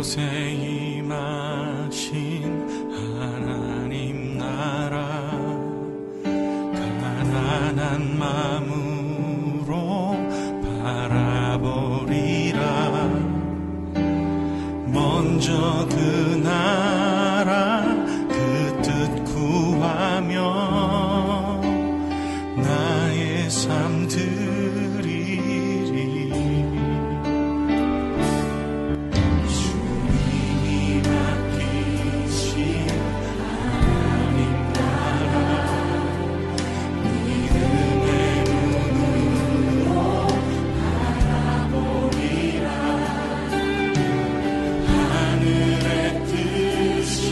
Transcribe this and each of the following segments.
이곳에 임하신 하나님 나라 가난한 마음으로 바라보리라. 먼저 그 나라 그 뜻 구하며 나의 삶 드리리. 주님이 맡기신 하나님 나라 믿음의 눈으로 바라보리라. 하늘의 뜻이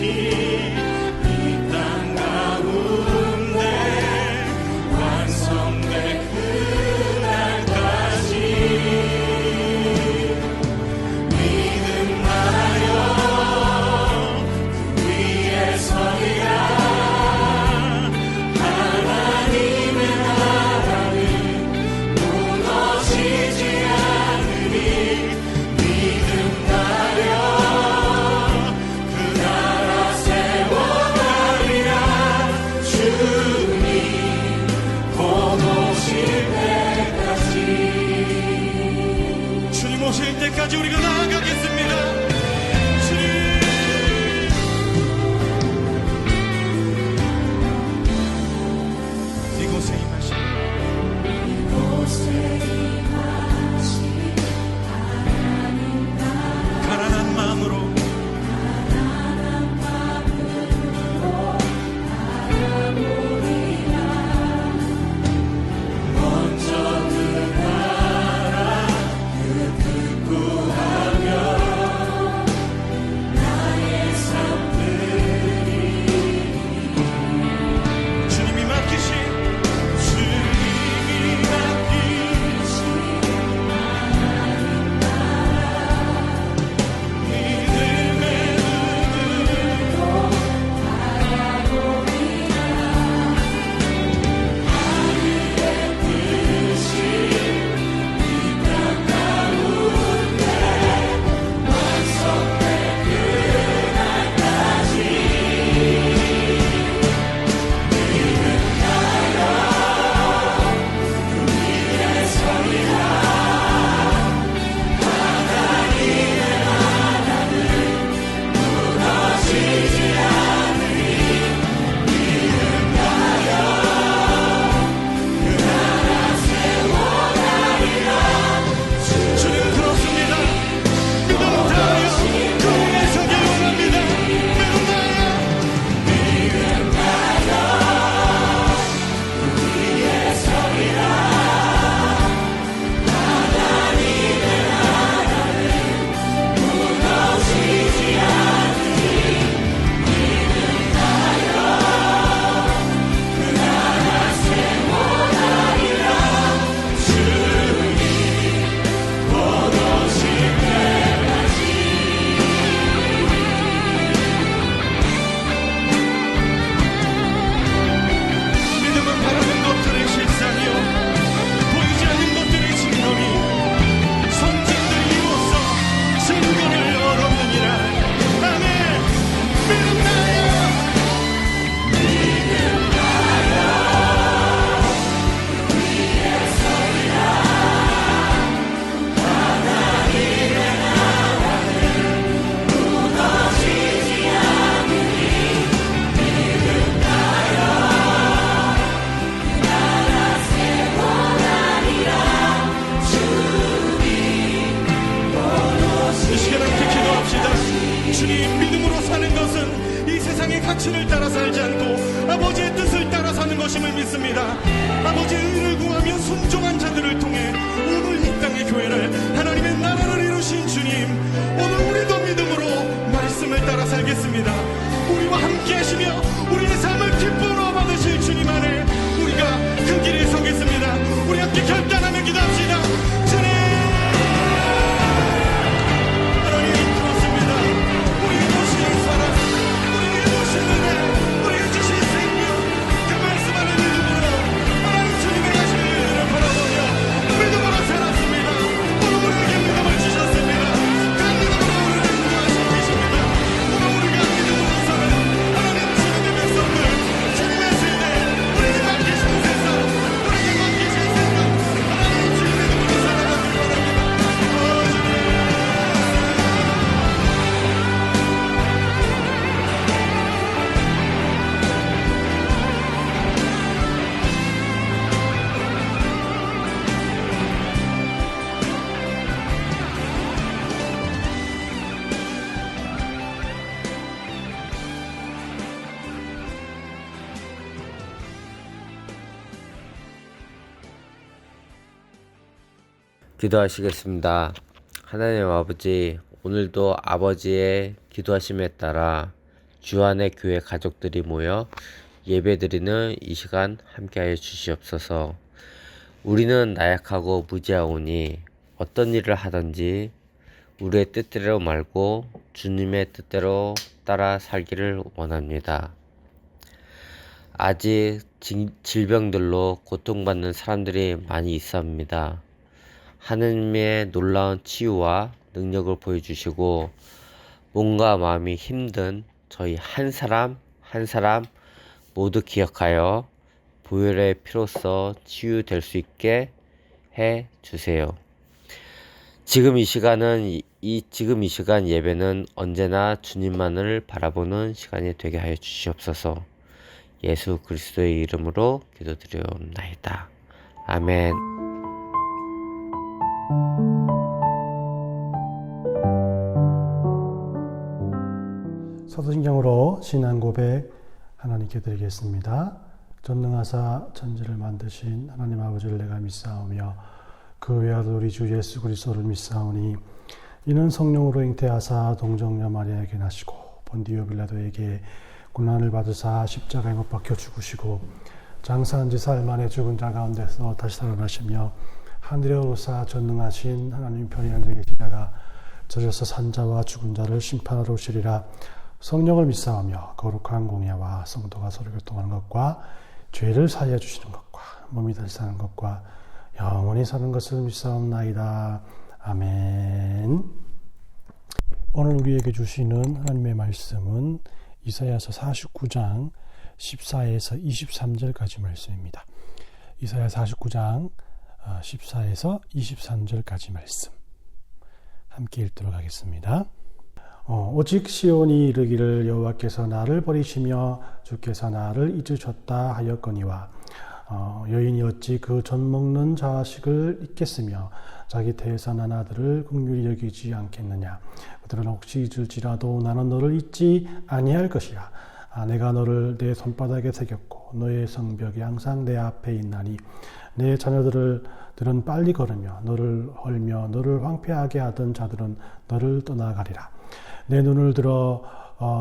오실 때까지 우리가 나아가겠습니다. 주님, 이곳에 임하신 하나님 나라 가난한 마음으로 바라보리라. 먼저 그 나라 그 뜻 구하며 나의 삶 드리리. 주님이 맡기신 하나님 나라 믿음의 눈으로 바라보리라. 하늘의 뜻이 이 땅 가운데 완성될 그날까지 믿음하여 그 위에 서리라. 하나님의 나라는 무너지지 않으리. 믿음하여 그 나라 세워나리라. 주님 그렇습니다. 믿음 다하여 그 위에 서기 원합니다. 믿음 다하여 그 위에 서리라. 하나님의 나라는 무너지지 않으리. 믿음하여 그 나라 세워나리라. 주님 곧 오실 때까지. 믿음은 바라는 것들의 실상이요 보이지 않는 것들의 증거니 선진들이 이로써 증거를 얻었느니라. 아멘. 믿음나여 무너지지 않으리. 믿음나여 그 나라 세워나리라. 주님 곧 오실 이 시간 함께 기도합시다. 주님, 믿음으로 사는 것은 이 세상의 가치를 따라 살지 않고 아버지의 뜻을 따라 사는 것임을 믿습니다. 아버지의 의를 구하며 순종한 자들을 통해 오늘 이 땅의 교회를 하나님의 나라를 이루신 주님, 오늘 우리도 믿음으로 말씀을 따라 살겠습니다. 우리와 함께 하시며 우리의 삶을 기쁨으로 받으실 주님 안에 우리가 그 길에 서겠습니다. 우리 함께 결단하며 기도합시다. 주님, 하나님 그렇습니다. 우리의 주신 사랑, 우리의 주신 은혜, 우리의 주신 생명, 그 말씀 안에 믿음으로 하나님 주님의 기도하시겠습니다. 하나님 아버지, 오늘도 아버지의 기도하심에 따라 주안의 교회 가족들이 모여 예배드리는 이 시간 함께하여 주시옵소서. 우리는 나약하고 무지하오니 어떤 일을 하든지 우리의 뜻대로 말고 주님의 뜻대로 따라 살기를 원합니다. 아직 질병들로 고통받는 사람들이 많이 있습니다. 하느님의 놀라운 치유와 능력을 보여주시고 몸과 마음이 힘든 저희 한 사람 한 사람 모두 기억하여 보혈의 피로써 치유될 수 있게 해 주세요. 지금 이 시간 예배는 언제나 주님만을 바라보는 시간이 되게 하여 주시옵소서. 예수 그리스도의 이름으로 기도드리옵나이다. 아멘. 사도신경으로 신앙 고백 하나님께 드리겠습니다. 전능하사 천지를 만드신 하나님 아버지를 내가 믿사오며 그 외아들 우리 주 예수 그리스도를 믿사오니 이는 성령으로 잉태하사 동정녀 마리아에게 나시고 본디오 빌라도에게 고난을 받으사 십자가에 못 박혀 죽으시고 장사한 지 사흘 만에 죽은 자 가운데서 다시 살아나시며 하늘에 오르사 전능하신 하나님 편히 앉아 계시다가 저려서 산 자와 죽은 자를 심판하러 오시리라. 성령을 믿사오며 거룩한 공예와 성도가 서로 교통하는 것과 죄를 사하여 주시는 것과 몸이 다시 사는 것과 영원히 사는 것을 믿사옵나이다. 아멘. 오늘 우리에게 주시는 하나님의 말씀은 이사야서 49장 14에서 23절까지 말씀입니다. 이사야 49장 14에서 23절까지 말씀 함께 읽도록 하겠습니다. 오직 시온이 이르기를 여호와께서 나를 버리시며 주께서 나를 잊으셨다 하였거니와 여인이 어찌 그 젖 먹는 자식을 잊겠으며 자기 태에서 난 아들을 긍휼히 여기지 않겠느냐. 그들은 혹시 잊을지라도 나는 너를 잊지 아니할 것이라. 내가 너를 내 손바닥에 새겼고 너의 성벽이 항상 내 앞에 있나니 내 자녀들은 빨리 걸으며 너를 헐며 너를 황폐하게 하던 자들은 너를 떠나가리라. 내 눈을 들어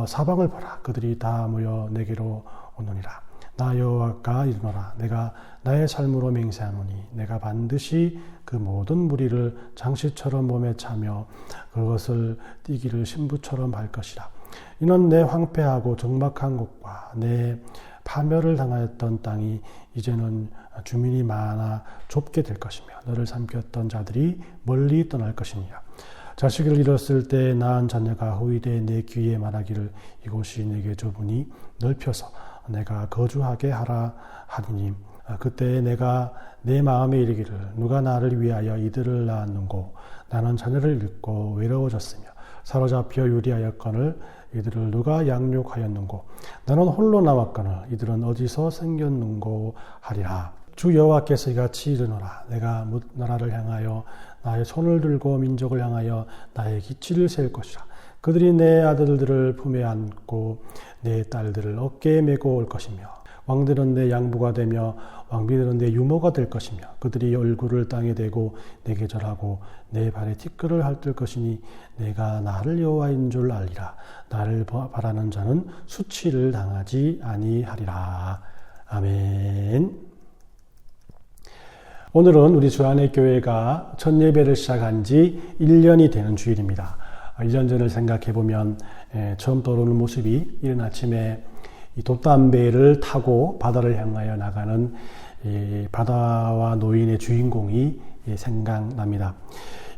사방을 보라. 그들이 다 모여 내게로 오느니라. 나 여호와가 이르노라. 내가 나의 삶으로 맹세하노니 내가 반드시 그 모든 무리를 장시처럼 몸에 차며 그것을 띠기를 신부처럼 할 것이라. 이는 내 황폐하고 적막한 곳과 내 파멸을 당하였던 땅이 이제는 주민이 많아 좁게 될 것이며 너를 삼켰던 자들이 멀리 떠날 것이니라. 자식을 잃었을 때 낳은 자녀가 후일에 내 귀에 말하기를 이곳이 내게 좁으니 넓혀서 내가 거주하게 하라 하리니 그때 내가 내 마음에 이르기를 누가 나를 위하여 이들을 낳았는고 나는 자녀를 잃고 외로워졌으며 사로잡혀 유리하였거늘 이들을 누가 양육하였는고 나는 홀로 남았거늘 이들은 어디서 생겼는고 하리라. 주 여호와께서 이같이 이르노라. 내가 나라를 향하여 나의 손을 들고 민족을 향하여 나의 기치를 세울 것이라. 그들이 내 아들들을 품에 안고 내 딸들을 어깨에 메고 올 것이며 왕들은 내 양부가 되며 왕비들은 내 유모가 될 것이며 그들이 얼굴을 땅에 대고 내게 절하고 내 발에 티끌을 핥을 것이니 내가 나를 여호와인 줄 알리라. 나를 바라는 자는 수치를 당하지 아니하리라. 아멘. 오늘은 우리 주안의 교회가 첫 예배를 시작한 지 1년이 되는 주일입니다. 1년 전을 생각해보면 처음 떠오르는 모습이 이른 아침에 이 돛담배를 타고 바다를 향하여 나가는 바다와 노인의 주인공이 생각납니다.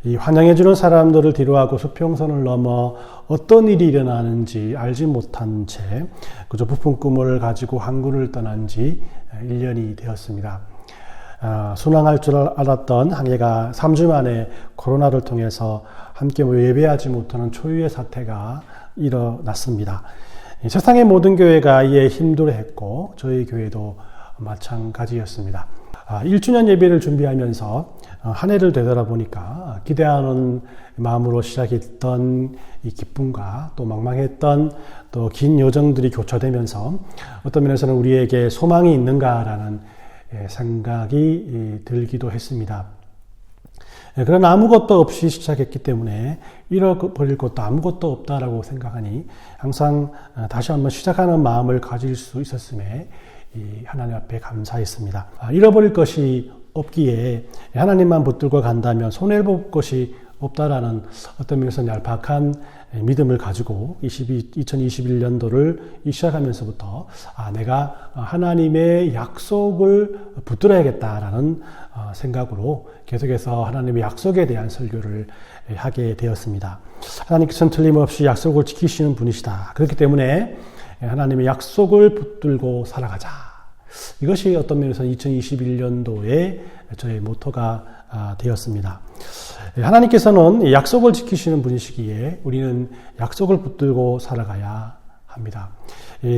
이 환영해주는 사람들을 뒤로하고 수평선을 넘어 어떤 일이 일어나는지 알지 못한 채 그저 부푼 꿈을 가지고 항구를 떠난 지 1년이 되었습니다. 순항할 줄 알았던 항해가 3주 만에 코로나를 통해서 함께 예배하지 못하는 초유의 사태가 일어났습니다. 세상의 모든 교회가 이에 힘들어했고 저희 교회도 마찬가지였습니다. 1주년 예배를 준비하면서 한 해를 되돌아보니까 기대하는 마음으로 시작했던 이 기쁨과 또 망망했던 또 긴 여정들이 교차되면서 어떤 면에서는 우리에게 소망이 있는가라는 생각이 들기도 했습니다. 그러나 아무것도 없이 시작했기 때문에 잃어버릴 것도 아무것도 없다라고 생각하니 항상 다시 한번 시작하는 마음을 가질 수 있었음에 하나님 앞에 감사했습니다. 잃어버릴 것이 없기에 하나님만 붙들고 간다면 손해볼 것이 없다라는 어떤 면에서 얄팍한 믿음을 가지고 2021년도를 시작하면서부터 내가 하나님의 약속을 붙들어야겠다라는 생각으로 계속해서 하나님의 약속에 대한 설교를 하게 되었습니다. 하나님께서는 틀림없이 약속을 지키시는 분이시다. 그렇기 때문에 하나님의 약속을 붙들고 살아가자. 이것이 어떤 면에서 2021년도에 저의 모토가 되었습니다. 하나님께서는 약속을 지키시는 분이시기에 우리는 약속을 붙들고 살아가야 합니다.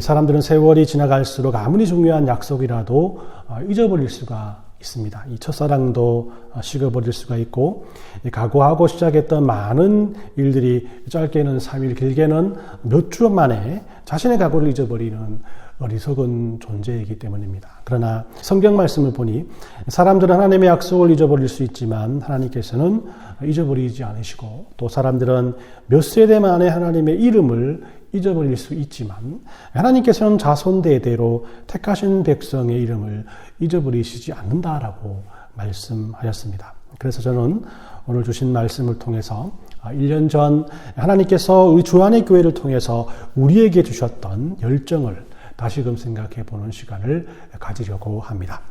사람들은 세월이 지나갈수록 아무리 중요한 약속이라도 잊어버릴 수가 있습니다. 이 첫사랑도 식어버릴 수가 있고, 각오하고 시작했던 많은 일들이 짧게는 3일, 길게는 몇 주 만에 자신의 각오를 잊어버리는 어리석은 존재이기 때문입니다. 그러나 성경 말씀을 보니 사람들은 하나님의 약속을 잊어버릴 수 있지만 하나님께서는 잊어버리지 않으시고, 또 사람들은 몇 세대 만에 하나님의 이름을 잊어버릴 수 있지만 하나님께서는 자손대대로 택하신 백성의 이름을 잊어버리시지 않는다라고 말씀하셨습니다. 그래서 저는 오늘 주신 말씀을 통해서 1년 전 하나님께서 우리 주안의 교회를 통해서 우리에게 주셨던 열정을 다시금 생각해 보는 시간을 가지려고 합니다.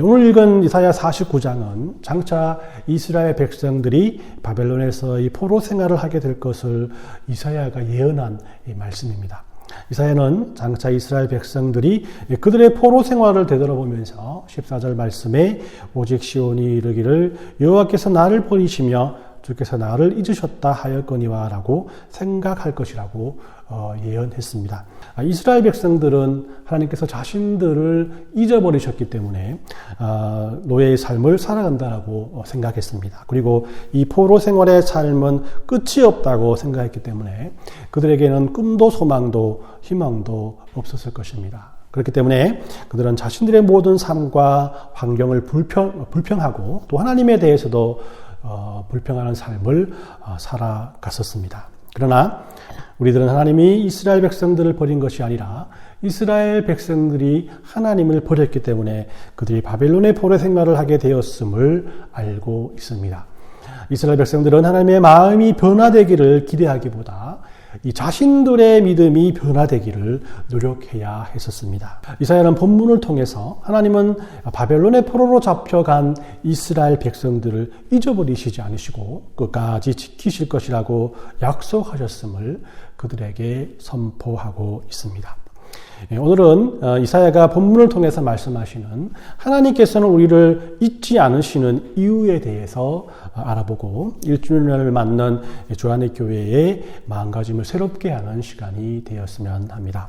오늘 읽은 이사야 49장은 장차 이스라엘 백성들이 바벨론에서의 포로 생활을 하게 될 것을 이사야가 예언한 말씀입니다. 이사야는 장차 이스라엘 백성들이 그들의 포로 생활을 되돌아보면서 14절 말씀에 오직 시온이 이르기를 여호와께서 나를 버리시며 주께서 나를 잊으셨다 하였거니와 라고 생각할 것이라고 예언했습니다. 이스라엘 백성들은 하나님께서 자신들을 잊어버리셨기 때문에 노예의 삶을 살아간다고 생각했습니다. 그리고 이 포로 생활의 삶은 끝이 없다고 생각했기 때문에 그들에게는 꿈도 소망도 희망도 없었을 것입니다. 그렇기 때문에 그들은 자신들의 모든 삶과 환경을 불평하고 또 하나님에 대해서도 불평하는 삶을 살아갔었습니다. 그러나 우리들은 하나님이 이스라엘 백성들을 버린 것이 아니라 이스라엘 백성들이 하나님을 버렸기 때문에 그들이 바벨론의 포로 생활을 하게 되었음을 알고 있습니다. 이스라엘 백성들은 하나님의 마음이 변화되기를 기대하기보다 이 자신들의 믿음이 변화되기를 노력해야 했었습니다. 이사야는 본문을 통해서 하나님은 바벨론의 포로로 잡혀간 이스라엘 백성들을 잊어버리시지 않으시고 끝까지 지키실 것이라고 약속하셨음을 그들에게 선포하고 있습니다. 오늘은 이사야가 본문을 통해서 말씀하시는 하나님께서는 우리를 잊지 않으시는 이유에 대해서 알아보고 1주년을 맞는 주안의 교회의 마음가짐을 새롭게 하는 시간이 되었으면 합니다.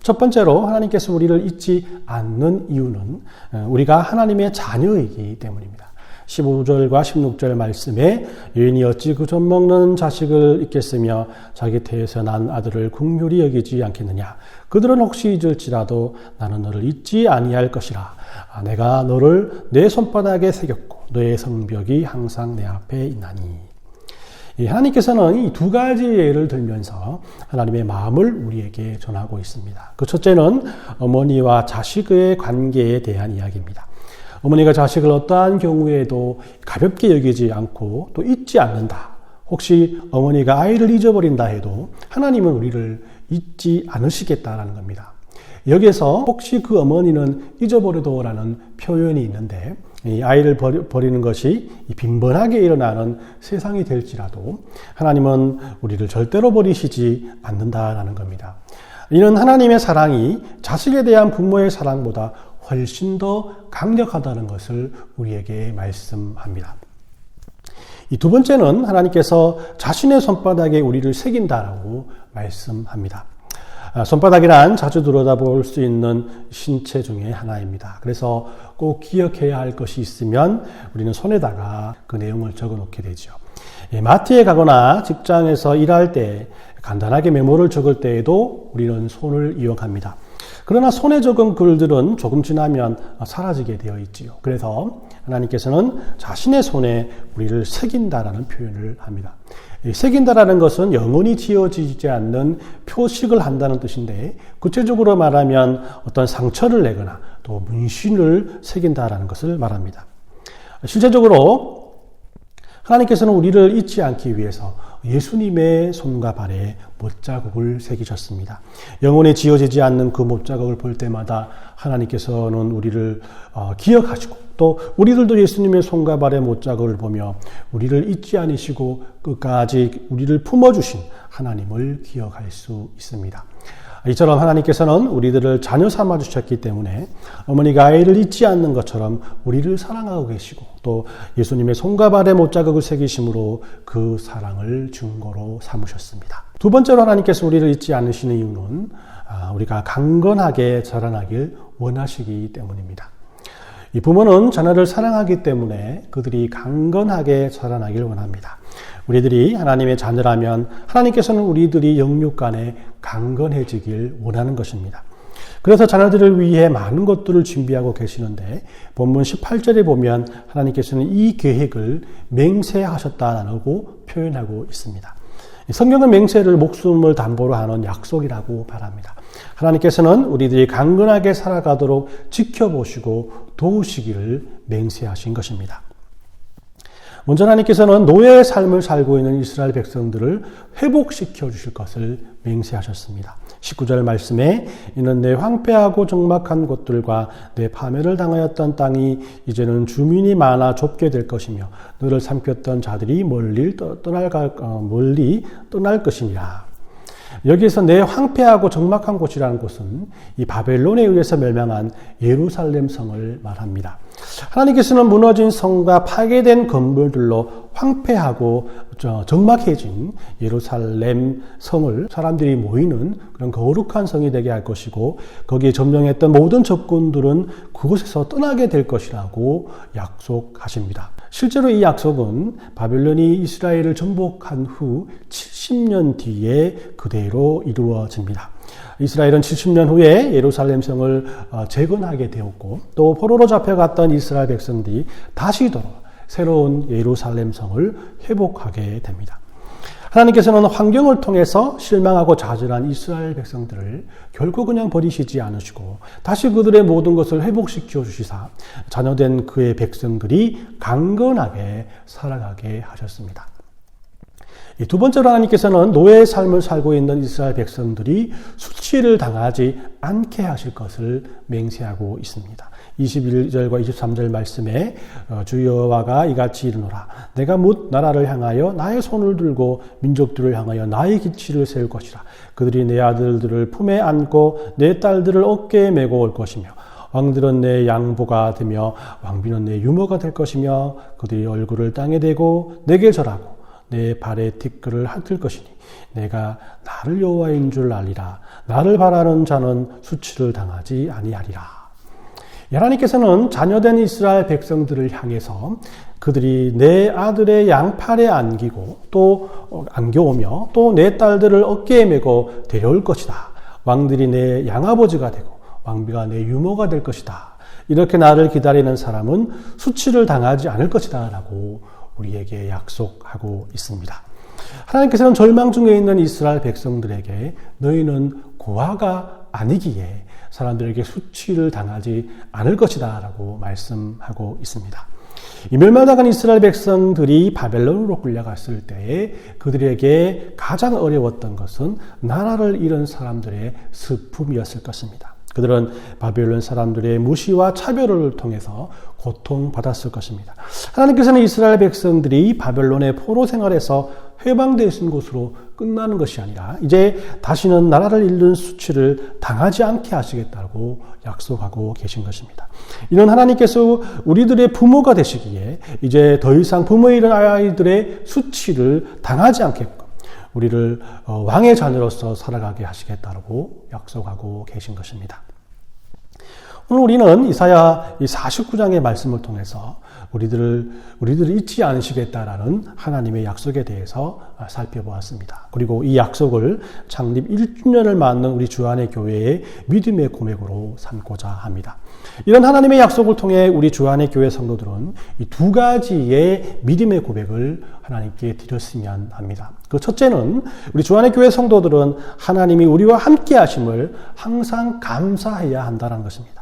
첫 번째로 하나님께서 우리를 잊지 않는 이유는 우리가 하나님의 자녀이기 때문입니다. 15절과 16절 말씀에 여인이 어찌 그 젖 먹는 자식을 잊겠으며 자기 태에서 난 아들을 긍휼히 여기지 않겠느냐. 그들은 혹시 잊을지라도 나는 너를 잊지 아니할 것이라. 내가 너를 내 손바닥에 새겼고 너의 성벽이 항상 내 앞에 있나니. 하나님께서는 이 두 가지 예를 들면서 하나님의 마음을 우리에게 전하고 있습니다. 그 첫째는 어머니와 자식의 관계에 대한 이야기입니다. 어머니가 자식을 어떠한 경우에도 가볍게 여기지 않고 또 잊지 않는다. 혹시 어머니가 아이를 잊어버린다 해도 하나님은 우리를 잊지 않으시겠다라는 겁니다. 여기에서 혹시 그 어머니는 잊어버려도라는 표현이 있는데 이 아이를 버리는 것이 빈번하게 일어나는 세상이 될지라도 하나님은 우리를 절대로 버리시지 않는다라는 겁니다. 이는 하나님의 사랑이 자식에 대한 부모의 사랑보다 훨씬 더 강력하다는 것을 우리에게 말씀합니다. 이 두 번째는 하나님께서 자신의 손바닥에 우리를 새긴다라고 말씀합니다. 손바닥이란 자주 들여다볼 수 있는 신체 중에 하나입니다. 그래서 꼭 기억해야 할 것이 있으면 우리는 손에다가 그 내용을 적어 놓게 되죠. 마트에 가거나 직장에서 일할 때 간단하게 메모를 적을 때에도 우리는 손을 이용합니다. 그러나 손에 적은 글들은 조금 지나면 사라지게 되어 있지요. 그래서 하나님께서는 자신의 손에 우리를 새긴다라는 표현을 합니다. 새긴다라는 것은 영원히 지워지지 않는 표식을 한다는 뜻인데, 구체적으로 말하면 어떤 상처를 내거나 또 문신을 새긴다라는 것을 말합니다. 실제적으로 하나님께서는 우리를 잊지 않기 위해서 예수님의 손과 발에 못자국을 새기셨습니다. 영원히 지워지지 않는 그 못자국을 볼 때마다 하나님께서는 우리를 기억하시고, 또 우리들도 예수님의 손과 발의 못자국을 보며 우리를 잊지 않으시고 끝까지 우리를 품어주신 하나님을 기억할 수 있습니다. 이처럼 하나님께서는 우리들을 자녀 삼아 주셨기 때문에 어머니가 아이를 잊지 않는 것처럼 우리를 사랑하고 계시고, 또 예수님의 손과 발에 못자국을 새기심으로 그 사랑을 증거로 삼으셨습니다. 두 번째로 하나님께서 우리를 잊지 않으시는 이유는 우리가 강건하게 자라나길 원하시기 때문입니다. 이 부모는 자녀를 사랑하기 때문에 그들이 강건하게 자라나길 원합니다. 우리들이 하나님의 자녀라면 하나님께서는 우리들이 영육간에 강건해지길 원하는 것입니다. 그래서 자녀들을 위해 많은 것들을 준비하고 계시는데, 본문 18절에 보면 하나님께서는 이 계획을 맹세하셨다라고 표현하고 있습니다. 성경은 맹세를 목숨을 담보로 하는 약속이라고 말합니다. 하나님께서는 우리들이 강건하게 살아가도록 지켜보시고 도우시기를 맹세하신 것입니다. 먼저 하나님께서는 노예의 삶을 살고 있는 이스라엘 백성들을 회복시켜 주실 것을 맹세하셨습니다. 19절 말씀에 이는 내 황폐하고 적막한 곳들과 내 파멸을 당하였던 땅이 이제는 주민이 많아 좁게 될 것이며 너를 삼켰던 자들이 멀리 떠날 것이니라. 여기에서 내 황폐하고 적막한 곳이라는 곳은 이 바벨론에 의해서 멸망한 예루살렘 성을 말합니다. 하나님께서는 무너진 성과 파괴된 건물들로 황폐하고 적막해진 예루살렘 성을 사람들이 모이는 그런 거룩한 성이 되게 할 것이고, 거기에 점령했던 모든 적군들은 그곳에서 떠나게 될 것이라고 약속하십니다. 실제로 이 약속은 바벨론이 이스라엘을 정복한 후 70년 뒤에 그대로 이루어집니다. 이스라엘은 70년 후에 예루살렘 성을 재건하게 되었고, 또 포로로 잡혀갔던 이스라엘 백성들이 다시 돌아 새로운 예루살렘 성을 회복하게 됩니다. 하나님께서는 환경을 통해서 실망하고 좌절한 이스라엘 백성들을 결코 그냥 버리시지 않으시고 다시 그들의 모든 것을 회복시켜 주시사 자녀된 그의 백성들이 강건하게 살아가게 하셨습니다. 두 번째로 하나님께서는 노예의 삶을 살고 있는 이스라엘 백성들이 수치를 당하지 않게 하실 것을 맹세하고 있습니다. 21절과 23절 말씀에 주 여호와가 이같이 이르노라 내가 뭇 나라를 향하여 나의 손을 들고 민족들을 향하여 나의 기치를 세울 것이라. 그들이 내 아들들을 품에 안고 내 딸들을 어깨에 메고 올 것이며 왕들은 내 양보가 되며 왕비는 내 유모가 될 것이며 그들이 얼굴을 땅에 대고 내게 절하고 내 발에 티끌을 핥을 것이니 내가 나를 여호와인 줄 알리라. 나를 바라는 자는 수치를 당하지 아니하리라. 하나님께서는 자녀된 이스라엘 백성들을 향해서 그들이 내 아들의 양팔에 안기고 또 안겨오며 또 내 딸들을 어깨에 메고 데려올 것이다. 왕들이 내 양아버지가 되고 왕비가 내 유모가 될 것이다. 이렇게 나를 기다리는 사람은 수치를 당하지 않을 것이다 라고 우리에게 약속하고 있습니다. 하나님께서는 절망 중에 있는 이스라엘 백성들에게 너희는 고아가 아니기에 사람들에게 수치를 당하지 않을 것이다 라고 말씀하고 있습니다. 이 멸망당한 이스라엘 백성들이 바벨론으로 끌려갔을 때에 그들에게 가장 어려웠던 것은 나라를 잃은 사람들의 슬픔이었을 것입니다. 그들은 바벨론 사람들의 무시와 차별을 통해서 고통받았을 것입니다. 하나님께서는 이스라엘 백성들이 바벨론의 포로 생활에서 해방되신 곳으로 끝나는 것이 아니라 이제 다시는 나라를 잃는 수치를 당하지 않게 하시겠다고 약속하고 계신 것입니다. 이는 하나님께서 우리들의 부모가 되시기에 이제 더 이상 부모의 잃은 아이들의 수치를 당하지 않게끔 우리를 왕의 자녀로서 살아가게 하시겠다고 약속하고 계신 것입니다. 오늘 우리는 이사야 49장의 말씀을 통해서 우리들을 잊지 않으시겠다라는 하나님의 약속에 대해서 살펴보았습니다. 그리고 이 약속을 창립 1주년을 맞는 우리 주안의 교회의 믿음의 고백으로 삼고자 합니다. 이런 하나님의 약속을 통해 우리 주안의 교회 성도들은 이 두 가지의 믿음의 고백을 하나님께 드렸으면 합니다. 그 첫째는 우리 주안의 교회 성도들은 하나님이 우리와 함께 하심을 항상 감사해야 한다는 것입니다.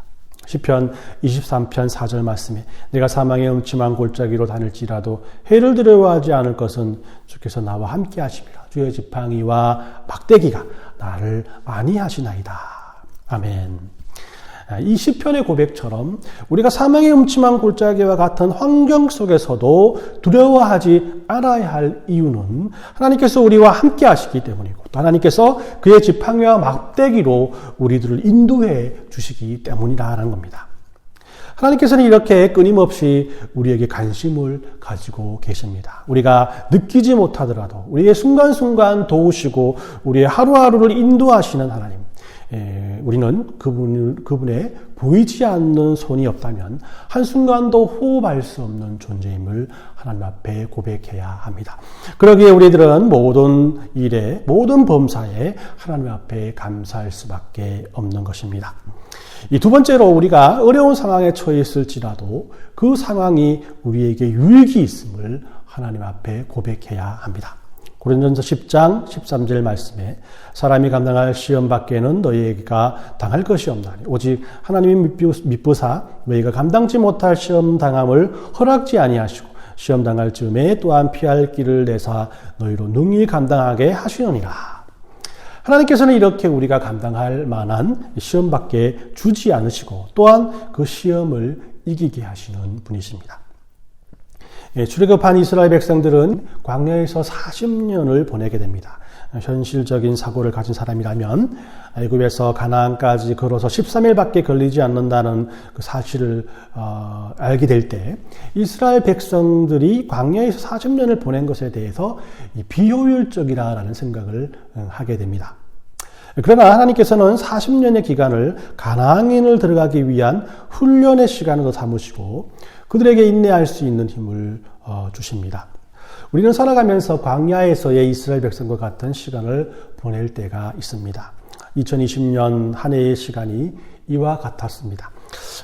시편 23편 4절 말씀에 내가 사망의 음침한 골짜기로 다닐지라도 해를 두려워하지 않을 것은 주께서 나와 함께 하심이라. 주의 지팡이와 막대기가 나를 안위하시나이다. 아멘. 이 시편의 고백처럼 우리가 사망의 음침한 골짜기와 같은 환경 속에서도 두려워하지 않아야 할 이유는 하나님께서 우리와 함께 하시기 때문이고 또 하나님께서 그의 지팡이와 막대기로 우리들을 인도해 주시기 때문이라는 겁니다. 하나님께서는 이렇게 끊임없이 우리에게 관심을 가지고 계십니다. 우리가 느끼지 못하더라도 우리의 순간순간 도우시고 우리의 하루하루를 인도하시는 하나님. 우리는 그분의 보이지 않는 손이 없다면 한순간도 호흡할 수 없는 존재임을 하나님 앞에 고백해야 합니다. 그러기에 우리들은 모든 일에, 모든 범사에 하나님 앞에 감사할 수밖에 없는 것입니다. 이 두 번째로 우리가 어려운 상황에 처해 있을지라도 그 상황이 우리에게 유익이 있음을 하나님 앞에 고백해야 합니다. 고린도전서 10장 13절 말씀에 사람이 감당할 시험 밖에는 너희가 당할 것이 없나니 오직 하나님이 미쁘사 너희가 감당치 못할 시험 당함을 허락지 아니하시고 시험 당할 즈음에 또한 피할 길을 내사 너희로 능히 감당하게 하시느니라. 하나님께서는 이렇게 우리가 감당할 만한 시험밖에 주지 않으시고 또한 그 시험을 이기게 하시는 분이십니다. 출애굽한 이스라엘 백성들은 광야에서 40년을 보내게 됩니다. 현실적인 사고를 가진 사람이라면 애굽에서 가나안까지 걸어서 13일밖에 걸리지 않는다는 그 사실을 알게 될 때 이스라엘 백성들이 광야에서 40년을 보낸 것에 대해서 비효율적이라는 생각을 하게 됩니다. 그러나 하나님께서는 40년의 기간을 가나안인을 들어가기 위한 훈련의 시간으로 삼으시고 그들에게 인내할 수 있는 힘을 주십니다. 우리는 살아가면서 광야에서의 이스라엘 백성과 같은 시간을 보낼 때가 있습니다. 2020년 한 해의 시간이 이와 같았습니다.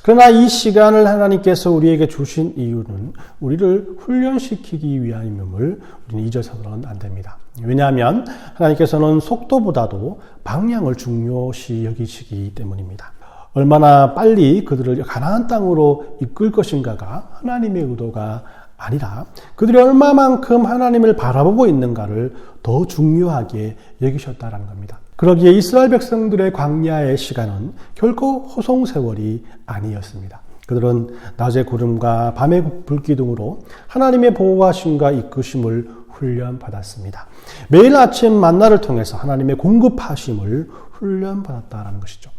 그러나 이 시간을 하나님께서 우리에게 주신 이유는 우리를 훈련시키기 위함임을 우리는 잊어서는 안 됩니다. 왜냐하면 하나님께서는 속도보다도 방향을 중요시 여기시기 때문입니다. 얼마나 빨리 그들을 가나안 땅으로 이끌 것인가가 하나님의 의도가 아니라 그들이 얼마만큼 하나님을 바라보고 있는가를 더 중요하게 여기셨다는 겁니다. 그러기에 이스라엘 백성들의 광야의 시간은 결코 호송세월이 아니었습니다. 그들은 낮의 구름과 밤의 불기둥으로 하나님의 보호하심과 이끄심을 훈련받았습니다. 매일 아침 만나를 통해서 하나님의 공급하심을 훈련받았다는 것이죠.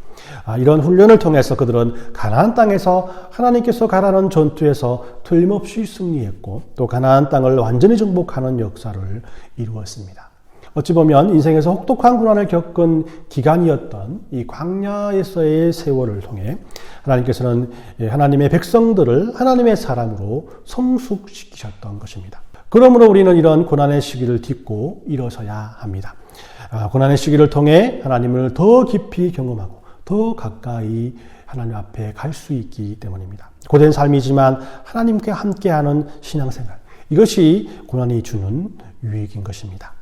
이런 훈련을 통해서 그들은 가나안 땅에서 하나님께서 가라는 전투에서 틀림없이 승리했고 또 가나안 땅을 완전히 정복하는 역사를 이루었습니다. 어찌 보면 인생에서 혹독한 고난을 겪은 기간이었던 이 광야에서의 세월을 통해 하나님께서는 하나님의 백성들을 하나님의 사람으로 성숙시키셨던 것입니다. 그러므로 우리는 이런 고난의 시기를 딛고 일어서야 합니다. 고난의 시기를 통해 하나님을 더 깊이 경험하고 더 가까이 하나님 앞에 갈 수 있기 때문입니다. 고된 삶이지만 하나님께 함께하는 신앙생활, 이것이 고난이 주는 유익인 것입니다.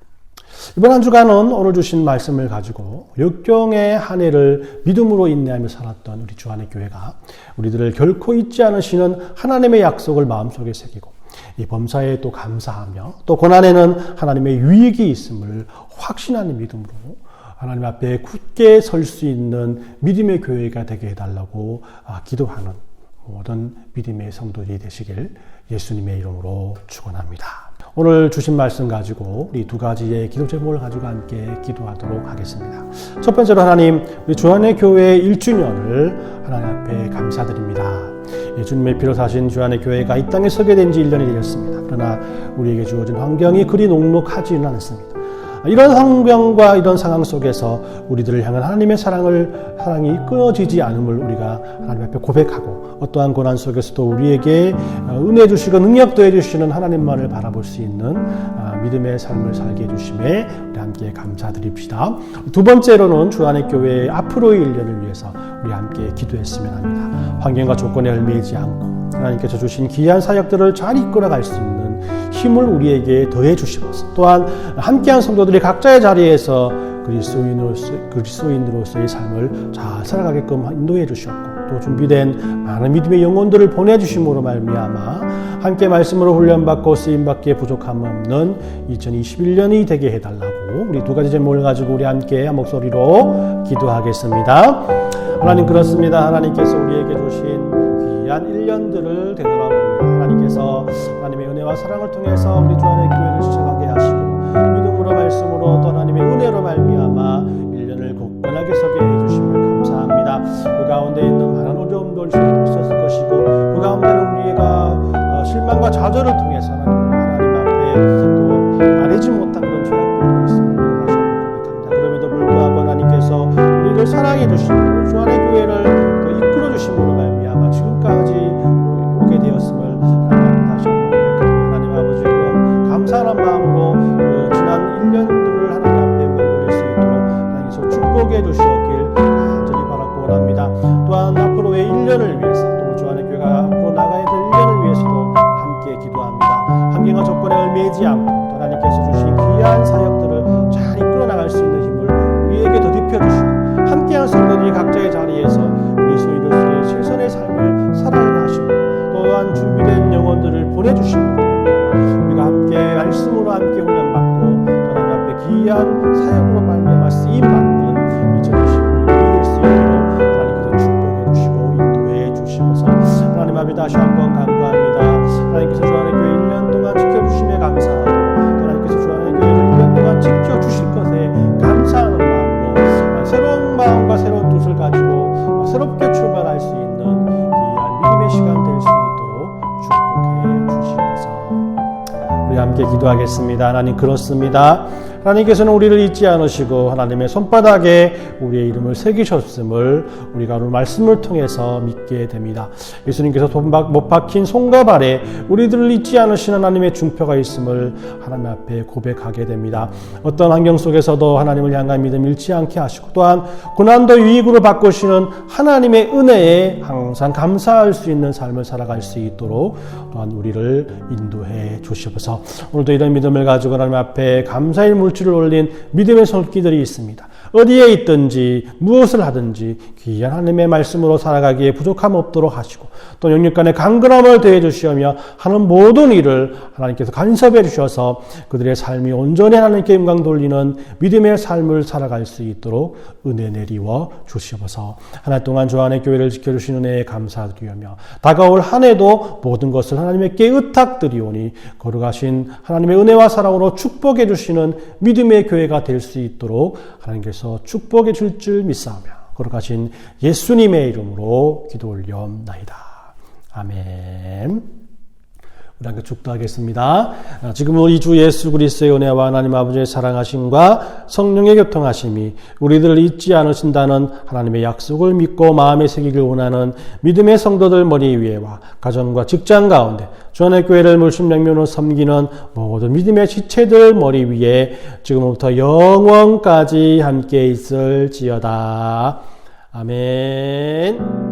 이번 한 주간은 오늘 주신 말씀을 가지고 역경의 한 해를 믿음으로 인내하며 살았던 우리 주안의 교회가 우리들을 결코 잊지 않으시는 하나님의 약속을 마음속에 새기고 이 범사에 또 감사하며 또 고난에는 하나님의 유익이 있음을 확신하는 믿음으로 하나님 앞에 굳게 설 수 있는 믿음의 교회가 되게 해달라고 기도하는 모든 믿음의 성도들이 되시길 예수님의 이름으로 축원합니다. 오늘 주신 말씀 가지고 우리 두 가지의 기도 제목을 가지고 함께 기도하도록 하겠습니다. 첫 번째로 하나님, 우리 주안의 교회 1주년을 하나님 앞에 감사드립니다. 주님의 피로 사신 주안의 교회가 이 땅에 서게 된 지 1년이 되었습니다. 그러나 우리에게 주어진 환경이 그리 녹록하지는 않습니다. 이런 환경과 이런 상황 속에서 우리들을 향한 하나님의 사랑이 끊어지지 않음을 우리가 하나님 앞에 고백하고, 어떠한 고난 속에서도 우리에게 은혜 주시고 능력 더해 주시는 하나님만을 바라볼 수 있는 믿음의 삶을 살게 해주심에 우리 함께 감사드립시다. 두 번째로는 주안의 교회의 앞으로의 1년을 위해서 우리 함께 기도했으면 합니다. 환경과 조건에 얽매이지 않고 하나님께서 주신 귀한 사역들을 잘 이끌어갈 수 있는 힘을 우리에게 더해 주시면서, 또한 함께한 성도들이 각자의 자리에서 그리스도인으로서의 삶을 잘 살아가게끔 인도해 주셨고, 또 준비된 많은 믿음의 영혼들을 보내주심으로 말미암아 함께 말씀으로 훈련받고 쓰임받기에 부족함 없는 2021년이 되게 해달라고 우리 두 가지 제목을 가지고 우리 함께 한 목소리로 기도하겠습니다. 하나님, 그렇습니다. 하나님께서 우리에게 주신 귀한 1년들을 되돌아봅니다. 하나님께서 하나님의 은혜와 사랑을 통해서 우리 주 안의 교회를 시작하게 하시고, 믿음으로 말씀으로 또 하나님의 은혜로 말미암아 1년을 굳건하게 서게 해주심을 감사합니다. 그 가운데 있는 많은 어려움도 있었을 것이고, 그 가운데는 우리가 실망과 좌절을 통해서 하나님 앞에 또 아뢰지 못한 그런 죄악들도 있음을 다시 한번 고백합니다. 그럼에도 불구하고 하나님께서 우리를 사랑해 주시고 주 안의 교회를 또 이끌어 주심으로 말미암아 지금까지 오게 되었음을 하나님 다시 한번 고백합니다. 하나님 아버지, 그럼 감사한 마음으로 지난 1년들을 하나님 앞에 영광 돌릴 수 있도록 하나님께서 축복해 주시옵길 간절히 바라고 원합니다. 또한 앞으로의 1년을 위해서, 또 주 안의 교회가 앞으로 나가야 될 1년을 위해서도 함께 기도합니다. 환경과 조건에 얽매이지 않고 또 하나님께서 주신 귀한 사역들을 잘 이끌어 나갈 수 있는 힘을 우리에게 더 입혀주시고, 함께한 성도들이 각자의 자리에서 그리스도인으로서의 최선의 삶을 살아가게 하시고, 또한 준비된 영혼들을 보내주시고, 우리가 함께 말씀으로 함께 훈련받고 또 하나님 앞에 귀한 사역으로 말미암아 쓰임받는 2021년이 될 수 있도록 하나님께서 축복해 주시고 인도해 주시면서, 하나님 앞에 다시 한번 간구합니다. 하나님께서 주 안의 교회 1년 동안 지켜주심에 감사하고, 또 하나님께서 주 안의 교회를 1년 동안 지켜주실 것에 감사하는 마음으로 새로운 마음과 새로운 뜻을 가지고 새롭게 출발할 수 있는 귀한 믿음의 시간 될 수 있도록 축복해 주시면서 우리 함께 기도하겠습니다. 하나님, 그렇습니다. 하나님께서는 우리를 잊지 않으시고 하나님의 손바닥에 우리의 이름을 새기셨음을 우리가 오늘 말씀을 통해서 믿게 됩니다. 예수님께서 못 박힌 손과 발에 우리들을 잊지 않으시는 하나님의 중표가 있음을 하나님 앞에 고백하게 됩니다. 어떤 환경 속에서도 하나님을 향한 믿음 잃지 않게 하시고, 또한 고난도 유익으로 바꾸시는 하나님의 은혜에 항상 감사할 수 있는 삶을 살아갈 수 있도록 또한 우리를 인도해 주시옵소서. 오늘도 이런 믿음을 가지고 하나님 앞에 감사의 물질을 올린 믿음의 손길들이 있습니다. 어디에 있든지 무엇을 하든지 귀한 하나님의 말씀으로 살아가기에 부족함 없도록 하시고, 또 영육 간의 강건함을 더해 주시며 하는 모든 일을 하나님께서 간섭해 주셔서 그들의 삶이 온전히 하나님께 영광 돌리는 믿음의 삶을 살아갈 수 있도록 은혜 내리워 주시옵소서. 한 해 동안 주 안의 교회를 지켜주신 은혜에 감사드리며, 다가올 한 해도 모든 것을 하나님께 의탁드리오니 거룩하신 하나님의 은혜와 사랑으로 축복해 주시는 믿음의 교회가 될 수 있도록 하나님께서 축복해 줄 줄 믿사오며 거룩하신 예수님의 이름으로 기도 올려옵나이다. 아멘. 우리 함께 축도하겠습니다. 지금은 우리 주 예수 그리스도의 은혜와 하나님 아버지의 사랑하심과 성령의 교통하심이 우리들을 잊지 않으신다는 하나님의 약속을 믿고 마음에 새기길 원하는 믿음의 성도들 머리 위에와 가정과 직장 가운데 주 안의 교회를 물심양면으로 섬기는 모든 믿음의 지체들 머리 위에 지금부터 영원까지 함께 있을지어다. 아멘.